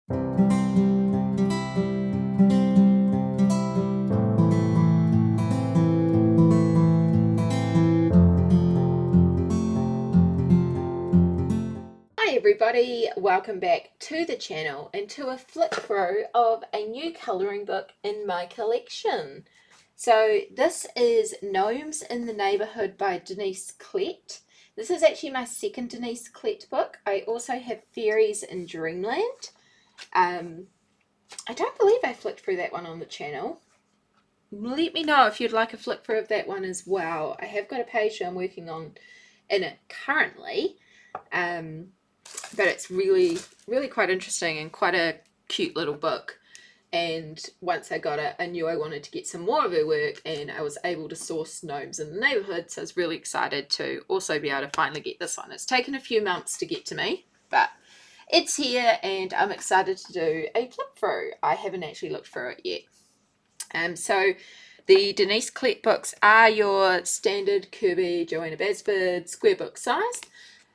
Hi everybody, welcome back to the channel and to a flip through of a new colouring book in my collection. So this is Gnomes in the Neighbourhood by Denyse Klette. This is actually my second Denyse Klette book. I also have Fairies in Dreamland. I don't believe I flipped through that one on the channel. Let me know if you'd like a flip through of that one as well. I have got a page I'm working on in it currently. But it's really quite interesting and quite a cute little book. And once I got it, I knew I wanted to get some more of her work, and I was able to source Gnomes in the Neighbourhood, so I was really excited to also be able to finally get this one. It's taken a few months to get to me, but it's here and I'm excited to do a flip through. I haven't actually looked through it yet. So the Denyse Klette books are your standard Kirby, Joanna Basford square book size.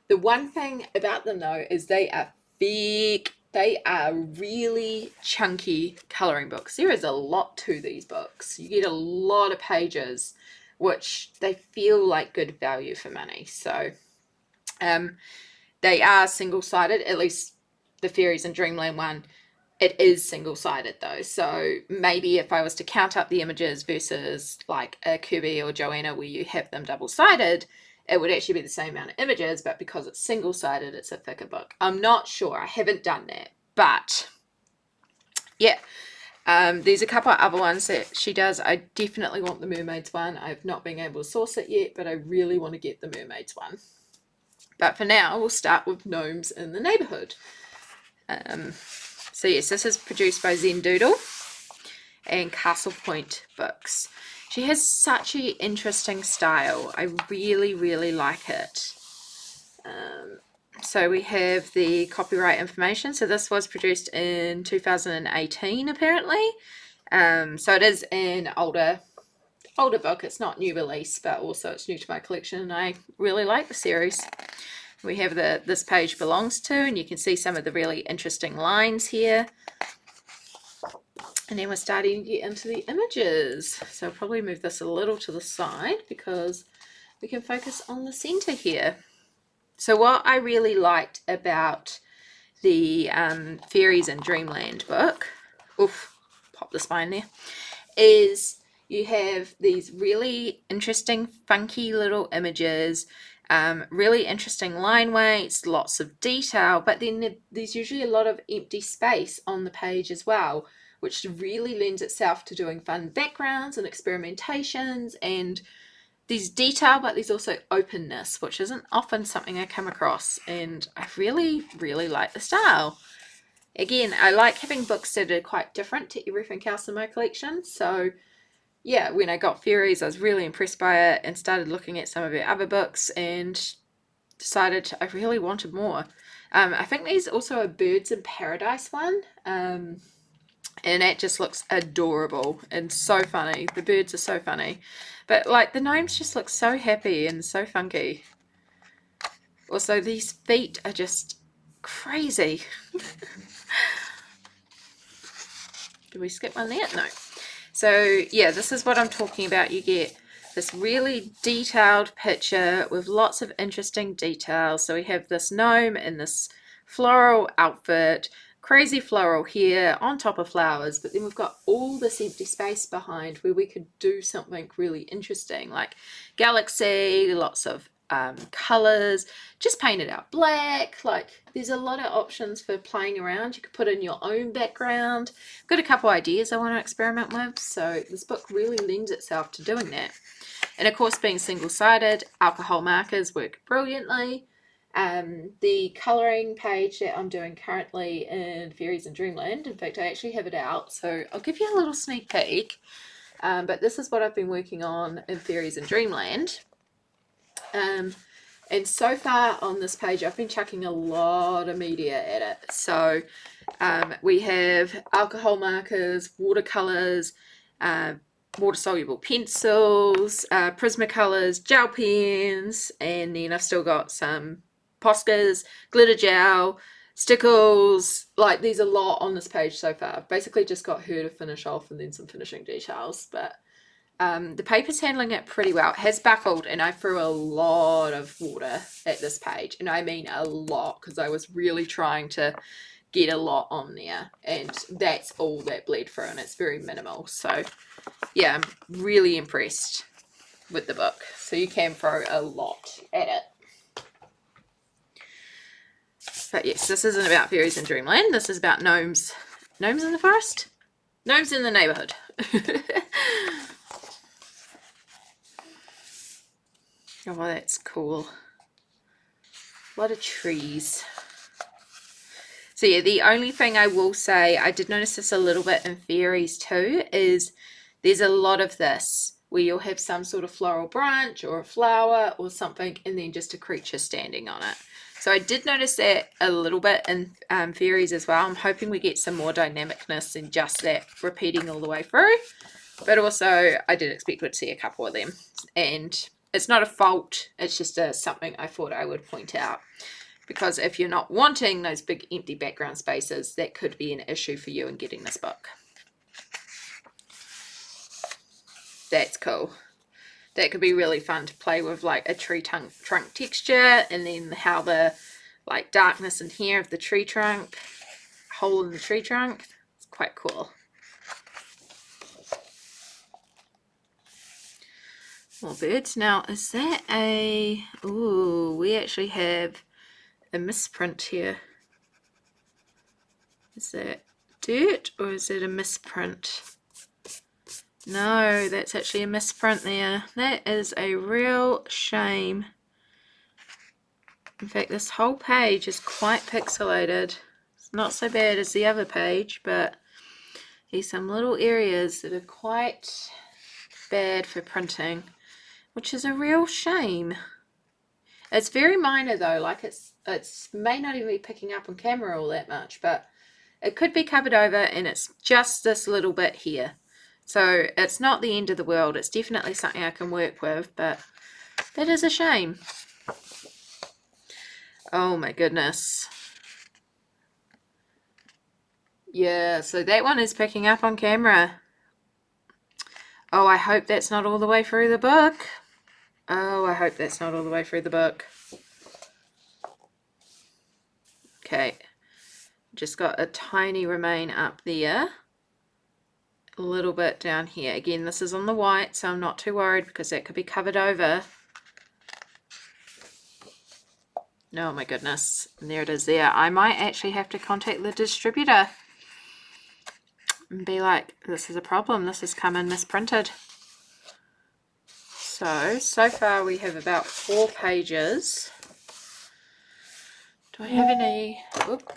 The one thing about them though is they are big. They are really chunky colouring books. There is a lot to these books. You get a lot of pages, which they feel like good value for money. So they are single-sided, at least the Fairies and Dreamland one. It is single-sided though, so maybe if I was to count up the images versus like a Kirby or Joanna where you have them double-sided, it would actually be the same amount of images, but because it's single-sided, it's a thicker book. I'm not sure. I haven't done that, but yeah. There's a couple of other ones that she does. I definitely want the Mermaids one. I've not been able to source it yet, but I really want to get the Mermaids one. But for now, we'll start with Gnomes in the Neighbourhood. So yes, this is produced by Zen Doodle and Castle Point Books. She has such an interesting style. I really like it. So we have the copyright information. So this was produced in 2018 apparently. So it is an older book. It's not new release, but also it's new to my collection and I really like the series. We have this page belongs to, and you can see some of the really interesting lines here. And then we're starting to get into the images. So I'll probably move this a little to the side because we can focus on the center here. So what I really liked about the Fairies in Dreamland book, pop the spine there, is you have these really interesting, funky little images, really interesting line weights, lots of detail, but then there's usually a lot of empty space on the page as well, which really lends itself to doing fun backgrounds and experimentations, and there's detail, but there's also openness, which isn't often something I come across, and I really like the style. Again, I like having books that are quite different to everything else in my collection, so yeah, when I got Fairies, I was really impressed by it and started looking at some of her other books and decided I really wanted more. I think there's also a Birds in Paradise one, and it just looks adorable and so funny. The birds are so funny, but like the gnomes just look so happy and so funky. Also, these feet are just crazy. Did we skip one there? No. So yeah, this is what I'm talking about. You get this really detailed picture with lots of interesting details. So we have this gnome in this floral outfit, crazy floral here on top of flowers, but then we've got all this empty space behind where we could do something really interesting, like galaxy, lots of colors, just paint it out black. Like there's a lot of options for playing around. You could put in your own background. I've got a couple ideas I want to experiment with, so this book really lends itself to doing that. And of course, being single-sided, alcohol markers work brilliantly. The colouring page that I'm doing currently in Fairies in Dreamland, in fact I actually have it out, so I'll give you a little sneak peek, but this is what I've been working on in Fairies in Dreamland. And so far on this page I've been chucking a lot of media at it. So we have alcohol markers, watercolours, water-soluble pencils, Prismacolors, gel pens, and then I've still got some Poscas, glitter gel, stickles. Like, there's a lot on this page so far. I've basically just got her to finish off and then some finishing details, but the paper's handling it pretty well. It has buckled, and I threw a lot of water at this page, and I mean a lot, because I was really trying to get a lot on there, and that's all that bled through, and it's very minimal. So yeah, I'm really impressed with the book. So you can throw a lot at it. But yes, this isn't about fairies in Dreamland. This is about gnomes. Gnomes in the forest? Gnomes in the neighborhood. Oh, that's cool. A lot of trees. So yeah, the only thing I will say, I did notice this a little bit in Fairies too, is there's a lot of this where you'll have some sort of floral branch or a flower or something, and then just a creature standing on it. So I did notice that a little bit in Fairies as well. I'm hoping we get some more dynamicness than just that repeating all the way through. But also, I did expect to see a couple of them. And it's not a fault, it's just something I thought I would point out. Because if you're not wanting those big empty background spaces, that could be an issue for you in getting this book. That's cool. That could be really fun to play with, like a tree trunk texture, and then how the like darkness in here of the tree trunk, hole in the tree trunk. It's quite cool. More birds. Now, is that a... Ooh, we actually have a misprint here. Is that dirt or is it a misprint? No, that's actually a misprint there. That is a real shame. In fact, this whole page is quite pixelated. It's not so bad as the other page, but there's some little areas that are quite bad for printing, which is a real shame. It's very minor though, like it's may not even be picking up on camera all that much, but it could be covered over, and it's just this little bit here. So it's not the end of the world. It's definitely something I can work with, but that is a shame. Oh my goodness. Yeah, so that one is picking up on camera. Oh, I hope that's not all the way through the book. Oh, I hope that's not all the way through the book. Okay. Just got a tiny remain up there. A little bit down here. Again, this is on the white, so I'm not too worried because that could be covered over. Oh my goodness. And there it is there. I might actually have to contact the distributor and be like, this is a problem. This has come in misprinted. So far we have about 4 pages. Do I have any... Oop.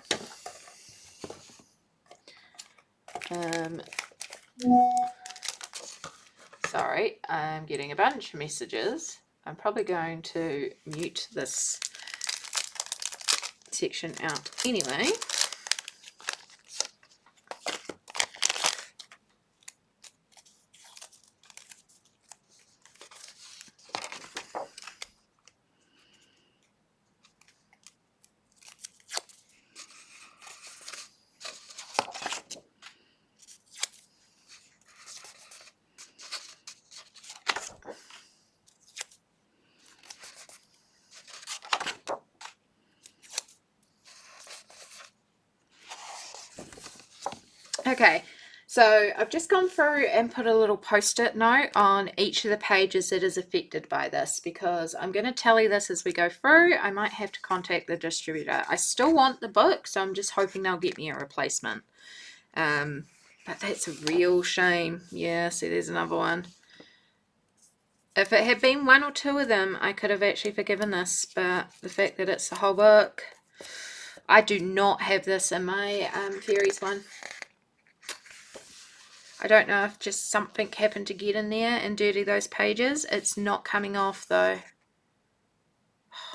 Sorry, I'm getting a bunch of messages. I'm probably going to mute this section out anyway. Okay, so I've just gone through and put a little post-it note on each of the pages that is affected by this, because I'm going to tally this as we go through. I might have to contact the distributor. I still want the book, so I'm just hoping they'll get me a replacement. But that's a real shame. Yeah, see, there's another one. If it had been 1 or 2 of them, I could have actually forgiven this, but the fact that it's the whole book... I do not have this in my Fairies one. I don't know if just something happened to get in there and dirty those pages. It's not coming off though.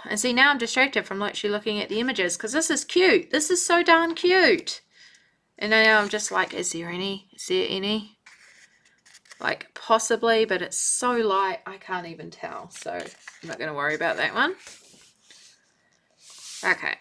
And see, now I'm distracted from actually looking at the images, because this is cute. This is so darn cute. And now I'm just like, is there any? Is there any? Like, possibly, but it's so light, I can't even tell. So I'm not going to worry about that one. Okay.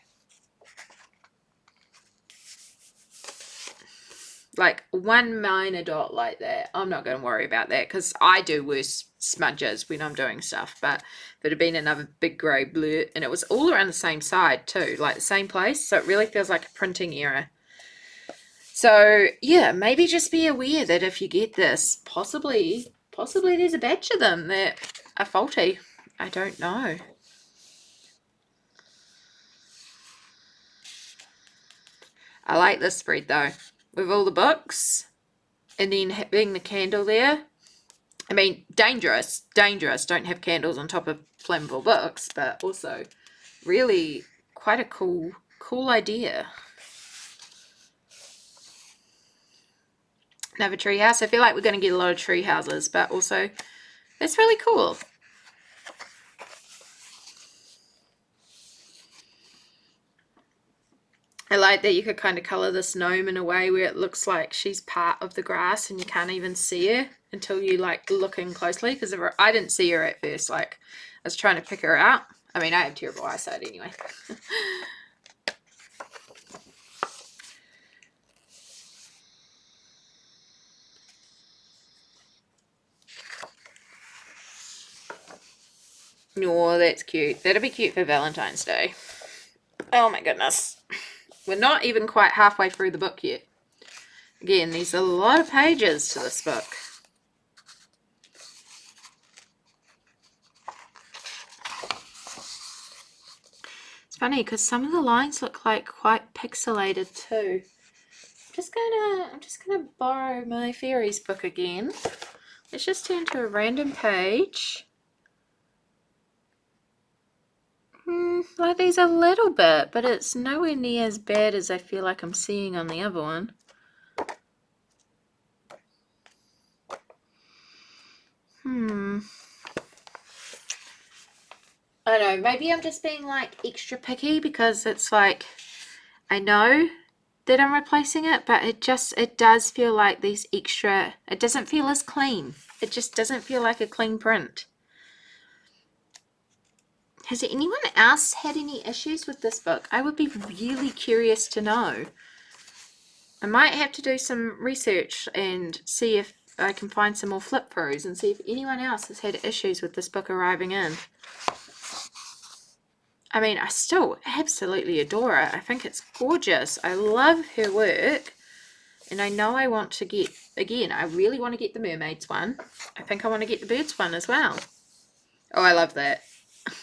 like one minor dot like that, I'm not going to worry about that because I do worse smudges when I'm doing stuff. But if it had been another big grey blur, and it was all around the same side too, like the same place, so it really feels like a printing error. So yeah, maybe just be aware that if you get this, possibly there's a batch of them that are faulty. I don't know. I like this spread though, with all the books, and then being the candle there. I mean, dangerous. Don't have candles on top of flammable books, but also really quite a cool idea. Another tree house. I feel like we're going to get a lot of tree houses, but also it's really cool. I like that you could kind of colour this gnome in a way where it looks like she's part of the grass and you can't even see her until you like look in closely, because I didn't see her at first. Like, I was trying to pick her out. I mean, I have terrible eyesight anyway. Oh, that's cute. That'll be cute for Valentine's Day. Oh my goodness. We're not even quite halfway through the book yet. Again, there's a lot of pages to this book. It's funny because some of the lines look like quite pixelated too. I'm just gonna borrow my Fairies book again. Let's just turn to a random page. Like these a little bit, but it's nowhere near as bad as I feel like I'm seeing on the other one. I don't know, maybe I'm just being like extra picky because it's like, I know that I'm replacing it, but it does feel like these extra, it doesn't feel as clean. It just doesn't feel like a clean print. Has anyone else had any issues with this book? I would be really curious to know. I might have to do some research and see if I can find some more flip throughs and see if anyone else has had issues with this book arriving in. I mean, I still absolutely adore it. I think it's gorgeous. I love her work. And I know I want to get, again, I really want to get the mermaids one. I think I want to get the birds one as well. Oh, I love that.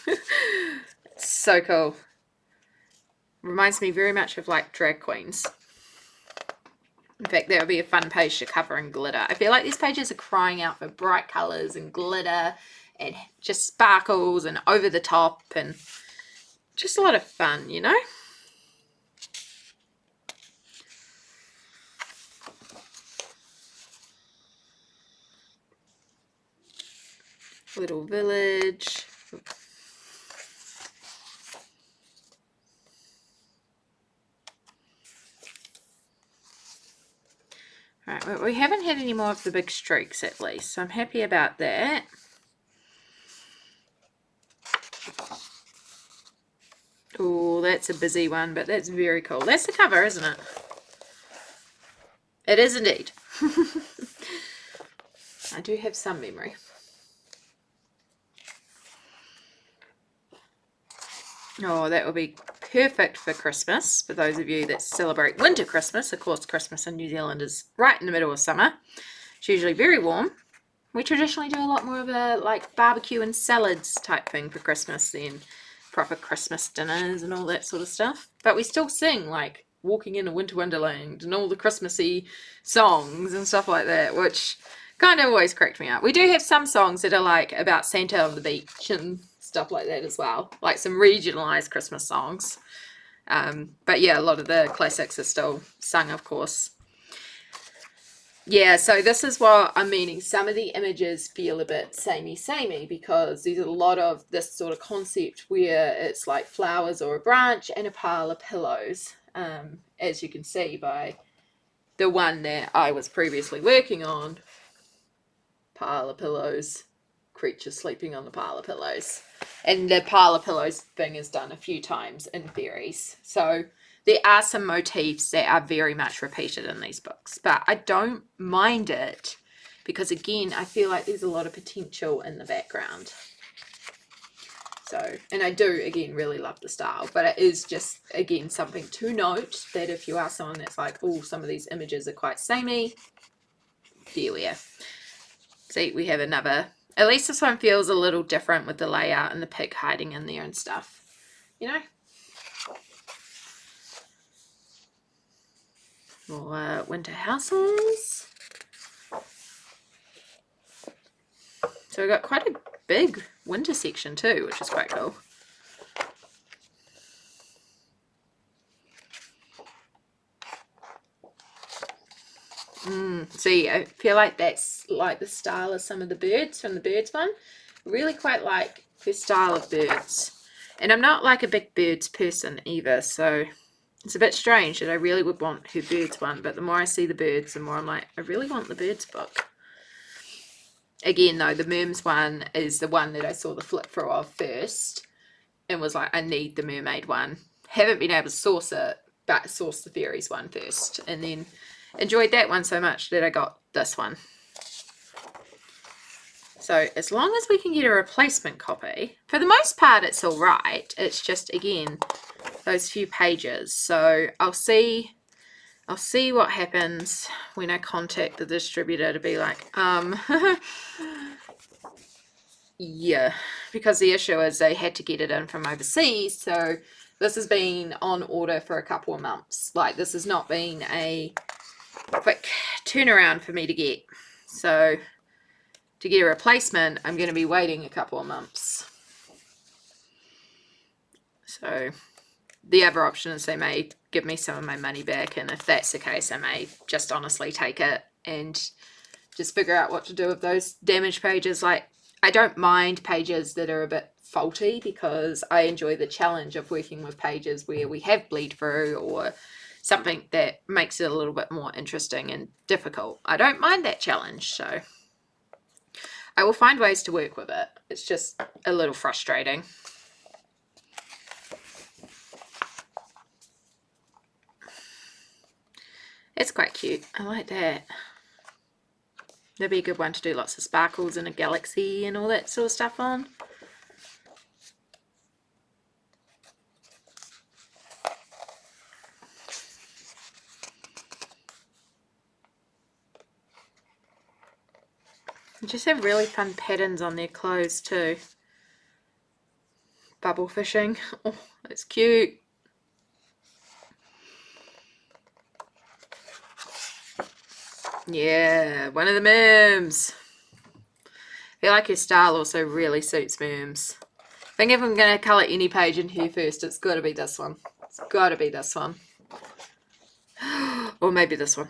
It's so cool. Reminds me very much of like drag queens. In fact, that would be a fun page to cover in glitter. I feel like these pages are crying out for bright colours and glitter and just sparkles and over the top and just a lot of fun, you know? Little village. Alright, well, we haven't had any more of the big streaks at least, so I'm happy about that. Oh, that's a busy one, but that's very cool. That's the cover, isn't it? It is indeed. I do have some memory. Oh, that will be perfect for Christmas. For those of you that celebrate winter Christmas, of course, Christmas in New Zealand is right in the middle of summer. It's usually very warm. We traditionally do a lot more of a like barbecue and salads type thing for Christmas than proper Christmas dinners and all that sort of stuff. But we still sing like Walking in a Winter Wonderland and all the Christmassy songs and stuff like that, which kind of always cracked me up. We do have some songs that are like about Santa on the beach and stuff like that as well, like some regionalized Christmas songs. But yeah, a lot of the classics are still sung, of course. Yeah, so this is what I'm meaning. Some of the images feel a bit samey because there's a lot of this sort of concept where it's like flowers or a branch and a pile of pillows, as you can see by the one that I was previously working on. Pile of pillows, creatures sleeping on the pile of pillows. And the pile of pillows thing is done a few times in Fairies. So there are some motifs that are very much repeated in these books, but I don't mind it because, again, I feel like there's a lot of potential in the background. So, and I do, again, really love the style, but it is just, again, something to note that if you are someone that's like, oh, some of these images are quite samey, there we are. See, we have another, at least this one feels a little different with the layout and the pig hiding in there and stuff, you know? More winter houses. So we've got quite a big winter section too, which is quite cool. See, I feel like that's like the style of some of the birds from the birds one. Really quite like the style of birds. And I'm not like a big birds person either, so it's a bit strange that I really would want her birds one, but the more I see the birds, the more I'm like, I really want the birds book. Again, though, the Merms one is the one that I saw the flip through of first and was like, I need the mermaid one. Haven't been able to source it, but sourced the Fairies one first, and then enjoyed that one so much that I got this one. So as long as we can get a replacement copy, for the most part it's all right. It's just, again, those few pages. So I'll see what happens when I contact the distributor to be like, yeah, because the issue is they had to get it in from overseas. So this has been on order for a couple of months. Like, this has not been a quick turnaround for me to get. So to get a replacement, I'm going to be waiting a couple of months. So the other option is they may give me some of my money back, and if that's the case, I may just honestly take it and just figure out what to do with those damaged pages. Like, I don't mind pages that are a bit faulty because I enjoy the challenge of working with pages where we have bleed through or something that makes it a little bit more interesting and difficult. I don't mind that challenge, so I will find ways to work with it. It's just a little frustrating. It's quite cute. I like that. That'd be a good one to do lots of sparkles and a galaxy and all that sort of stuff on. They just have really fun patterns on their clothes too. Bubble fishing. Oh, that's cute. Yeah, one of the Merms. I feel like her style also really suits Merms. I think if I'm going to colour any page in here first, it's got to be this one. It's got to be this one. Or maybe this one.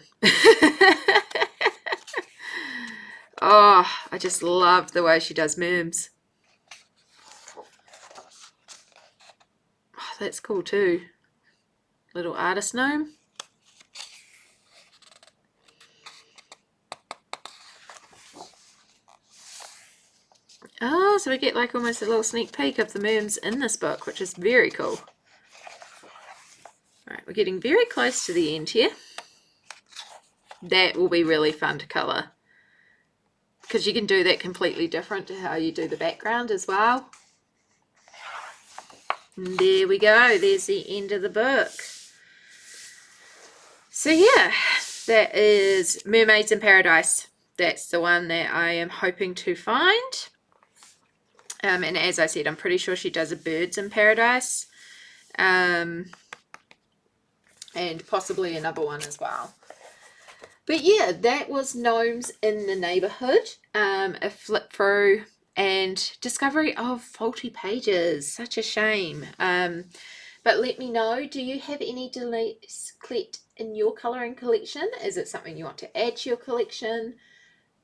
Oh, I just love the way she does Merms. Oh, that's cool too. Little artist gnome. Oh, so we get like almost a little sneak peek of the Merms in this book, which is very cool. Right, we're getting very close to the end here. That will be really fun to colour, because you can do that completely different to how you do the background as well. And there we go. There's the end of the book. So yeah, that is Mermaids in Paradise. That's the one that I am hoping to find. And as I said, I'm pretty sure she does a Birds in Paradise. And possibly another one as well. But yeah, that was Gnomes in the Neighborhood. A flip through and discovery of faulty pages. Such a shame. But let me know, do you have any Denyse Klette in your colouring collection? Is it something you want to add to your collection?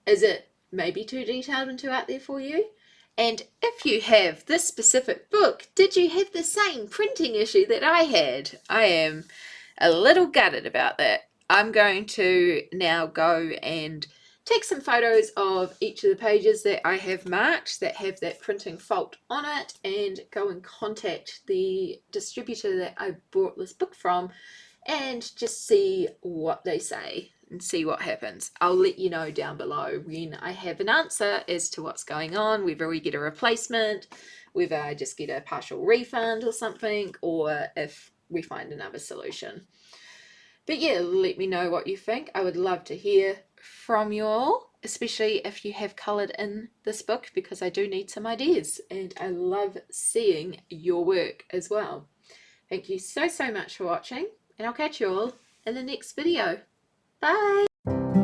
Is it maybe too detailed and too out there for you? And if you have this specific book, did you have the same printing issue that I had? I am a little gutted about that. I'm going to now go and take some photos of each of the pages that I have marked that have that printing fault on it, and go and contact the distributor that I bought this book from and just see what they say and see what happens. I'll let you know down below when I have an answer as to what's going on, whether we get a replacement, whether I just get a partial refund or something, or if we find another solution. But yeah, let me know what you think. I would love to hear from you all, especially if you have coloured in this book, because I do need some ideas and I love seeing your work as well. Thank you so much for watching, and I'll catch you all in the next video. Bye!